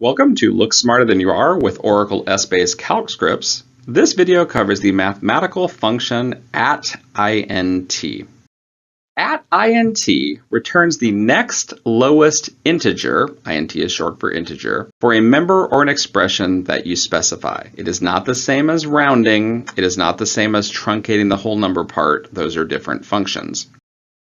Welcome to Look Smarter Than You Are with Oracle Essbase Calc scripts. This video covers the mathematical function @int. @int returns the next lowest integer, int is short for integer, for a member or an expression that you specify. It is not the same as rounding. It is not the same as truncating the whole number part. Those are different functions.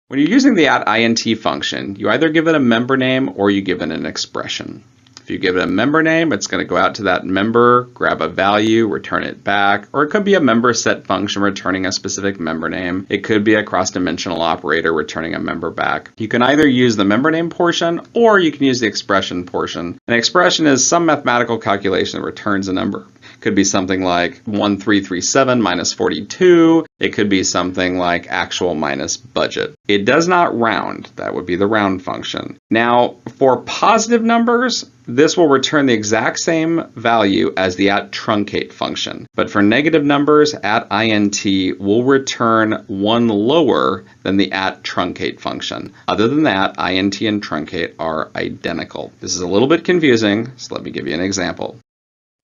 When you're using the @int function, you either give it a member name or you give it an expression. If you give it a member name, it's going to go out to that member, grab a value, return it back, or it could be a member set function returning a specific member name. It could be a cross-dimensional operator returning a member back. You can either use the member name portion or you can use the expression portion. An expression is some mathematical calculation that returns a number. It could be something like 1337 minus 42. It could be something like actual minus budget. It does not round. That would be the round function. Now, for positive numbers, this will return the exact same value as the @truncate function. But for negative numbers, @int will return one lower than the @truncate function. Other than that, int and truncate are identical. This is a little bit confusing, so let me give you an example.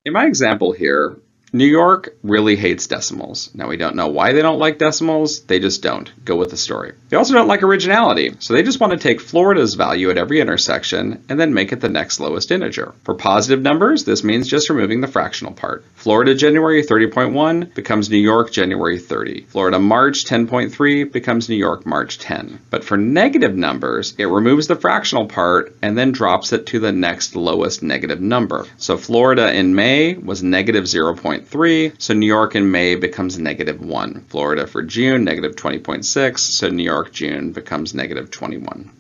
In my example here, New York really hates decimals. Now, we don't know why they don't like decimals. They just don't. Go with the story. They also don't like originality. So they just want to take Florida's value at every intersection and then make it the next lowest integer. For positive numbers, this means just removing the fractional part. Florida January 30.1 becomes New York January 30. Florida March 10.3 becomes New York March 10. But for negative numbers, it removes the fractional part and then drops it to the next lowest negative number. So Florida in May was negative 0.3. So New York in May becomes negative 1. Florida for June, negative 20.6, so New York June becomes negative 21.